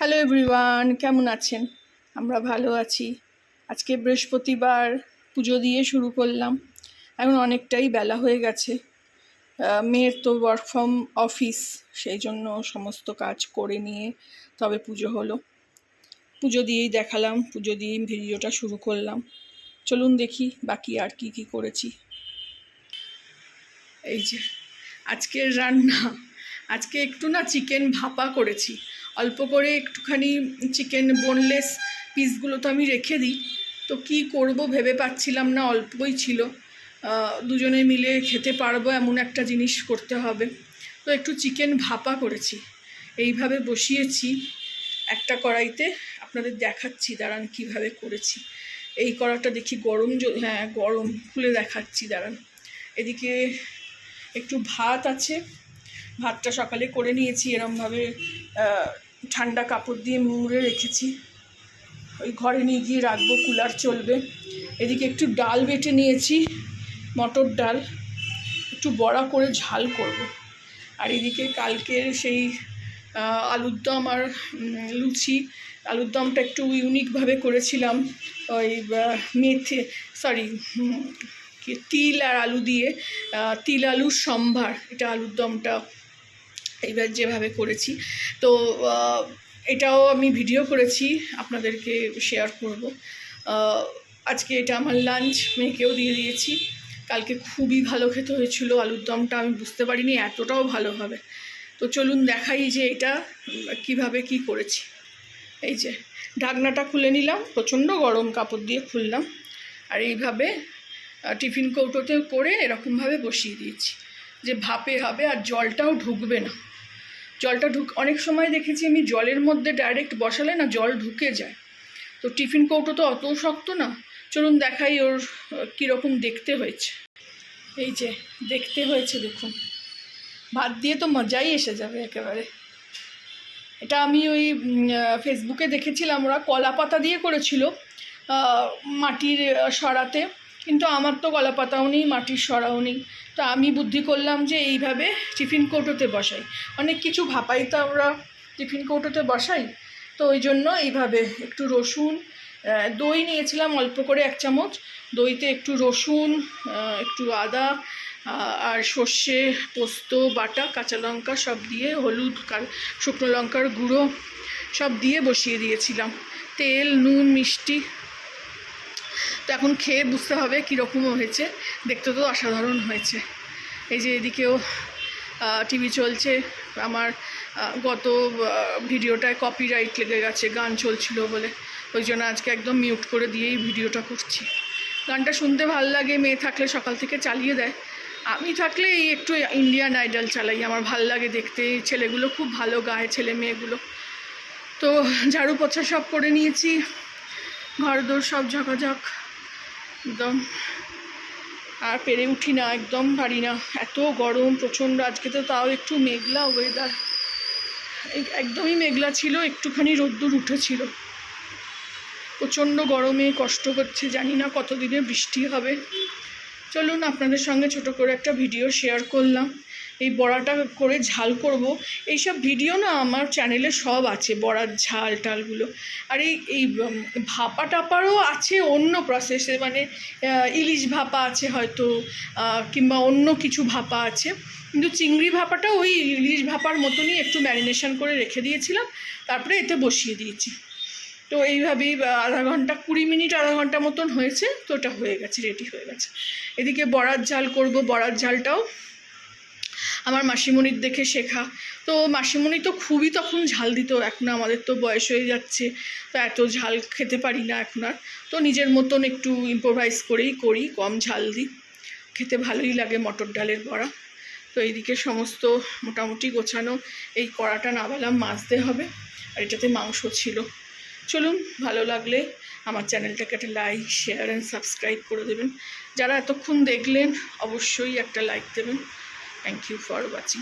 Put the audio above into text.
Hello everyone, কেমন আছেন? আমরা ভালো আছি। আজকে বৃহস্পতিবার, পুজো দিয়ে শুরু করলাম। এখন অনেকটাই বেলা হয়ে গেছে। মেয়ের তো ওয়ার্ক ফ্রম অফিস, সেই জন্য সমস্ত কাজ করে নিয়ে তবে পুজো হলো। পুজো দিয়েই দেখালাম, পুজো দিয়েই ভিডিওটা শুরু করলাম। চলুন দেখি বাকি আর কি করেছি। এই যে আজকের রান্না, আজকে একটু চিকেন ভাপা করেছি। অল্প করে একটুখানি চিকেন বোনলেস পিসগুলো তো আমি রেখে দিই, তো কি করব ভেবে পাচ্ছিলাম না, অল্পই ছিল। দুজনে মিলে খেতে পারবো এমন একটা জিনিস করতে হবে, তো একটু চিকেন ভাপা করেছি। এইভাবে বসিয়েছি একটা কড়াইতে, আপনাদের দেখাচ্ছি দাঁড়ান কিভাবে করেছি। এই কড়াটা দেখি গরম, হ্যাঁ গরম, খুলে দেখাচ্ছি দাঁড়ান। এদিকে একটু ভাত আছে, ভাতটা সকালে করে নিয়েছি, এরমভাবে ঠান্ডা কাপড় দিয়ে মুড়ে রেখেছি। ওই ঘরে নিয়ে গিয়ে রাখবো, কুলার চলবে। এদিকে একটু ডাল বেটে নিয়েছি, মটর ডাল, একটু বড়া করে ঝাল করব। আর এদিকে কালকের সেই আলুর দম আর লুচি, আলুর দমটা একটু ইউনিকভাবে করেছিলাম। ওই তিল আর আলু দিয়ে, তিল আলুর সম্ভার, এটা আলুর দমটা এইবার যেভাবে করেছি। তো এটাও আমি ভিডিও করেছি, আপনাদেরকে শেয়ার করব। আজকে এটা আমার লাঞ্চ, মেয়েকেও দিয়ে দিয়েছি। কালকে খুবই ভালো খেতে হয়েছিল আলুর দমটা, আমি বুঝতে পারিনি এতটাও ভালো হবে। তো চলুন দেখাই যে এটা কিভাবে কি করেছি। এই যে ঢাকনাটা খুলে নিলাম, প্রচণ্ড গরম কাপড় দিয়ে খুললাম, আর এইভাবে টিফিন কৌটোতে করে এরকমভাবে বসিয়ে দিয়েছি যে ভাপে হবে, আর জলটাও ঢুকবে না। জলটা অনেক সময় দেখেছি আমি জলের মধ্যে ডাইরেক্ট বসালে না জল ঢুকে যায়, তো টিফিন কৌটো তো অত শক্ত না। চলুন দেখাই ওর কীরকম দেখতে হয়েছে। এই যে দেখতে হয়েছে, দেখুন, ভাত দিয়ে তো মজাই এসে যাবে একেবারে। এটা আমি ওই ফেসবুকে দেখেছিলাম, ওরা কলা পাতা দিয়ে করেছিল মাটির সরাতে, কিন্তু আমার তো কলা পাতাও নেই, মাটির সরাও নেই। তো আমি বুদ্ধি করলাম যে এইভাবে টিফিন কৌটোতে বসাই। অনেক কিছু ভাপাই তো আমরা টিফিন কৌটোতে বসাই, তো ওই জন্য এইভাবে একটু রসুন, দই নিয়েছিলাম অল্প করে 1 চামচ, দইতে একটু রসুন, একটু আদা আর সর্ষে, পোস্ত বাটা, কাঁচা লঙ্কা সব দিয়ে, হলুদ, শুকনো লঙ্কার গুঁড়ো সব দিয়ে বসিয়ে দিয়েছিলাম, তেল, নুন, মিষ্টি। তো এখন খেয়ে বুঝতে হবে কীরকম হয়েছে, দেখতে তো অসাধারণ হয়েছে। এই যে এদিকেও টিভি চলছে, আমার গত ভিডিওটায় কপিরাইট লেগে গেছে, গান চলছিল বলে, ওই জন্য আজকে একদম মিউট করে দিয়েই ভিডিওটা করছি। গানটা শুনতে ভাল লাগে, মেয়ে থাকলে সকাল থেকে চালিয়ে দেয়, আমি থাকলে এই একটু ইন্ডিয়ান আইডল চালাই, আমার ভাল লাগে দেখতে। ছেলেগুলো খুব ভালো গায়, ছেলে মেয়েগুলো। তো ঝাড়ু পোছা সব করে নিয়েছি, ঘরদোর সব ঝাঁকাঝাঁক একদম, আর পেরে উঠি না, একদম পারি না, এত গরম প্রচণ্ড। আজকে তো তাও একটু মেঘলা ওয়েদার, একদমই মেঘলা ছিল, একটুখানি রোদ্দুর উঠেছিল। প্রচণ্ড গরমে কষ্ট হচ্ছে, জানি না কতদিনে বৃষ্টি হবে। চলুন আপনাদের সঙ্গে ছোট করে একটা ভিডিও শেয়ার করলাম। এই বড়াটা করে ঝাল করব, এইসব ভিডিও না আমার চ্যানেলে সব আছে, বড়ার ঝাল টালগুলো। আর এই ভাপা টাপারও আছে অন্য প্রসেসে, মানে ইলিশ ভাপা আছে হয়তো, কিংবা অন্য কিছু ভাপা আছে, কিন্তু চিংড়ি ভাপাটা ওই ইলিশ ভাপার মতনই একটু ম্যারিনেশন করে রেখে দিয়েছিলাম, তারপরে এতে বসিয়ে দিয়েছি। তো এইভাবেই আধা ঘন্টা 20 মিনিট আধা ঘন্টা মতন হয়েছে, তো ওটা হয়ে গেছে, রেডি হয়ে গেছে। এদিকে বড়ার ঝাল করব, বড়ার ঝালটাও আমার মাসিমণির দেখে শেখা। তো মাসিমণি তো খুবই তখন ঝাল দিত, এখন আমাদের তো বয়স হয়ে যাচ্ছে, তো এত ঝাল খেতে পারি না এখন আর, তো নিজের মতন একটু ইম্প্রোভাইজ করেই করি, কম ঝাল দিই, খেতে ভালোই লাগে মটর ডালের বড়া। তো এইদিকে সমস্ত মোটামুটি গোছানো, এই কড়াটা নামালাম, মাজতে হবে, আর এটাতে মাংস ছিল। চলুন, ভালো লাগলে আমার চ্যানেলটাকে একটা লাইক, শেয়ার অ্যান্ড সাবস্ক্রাইব করে দেবেন। যারা এতক্ষণ দেখলেন অবশ্যই একটা লাইক দেবেন। Thank you for watching.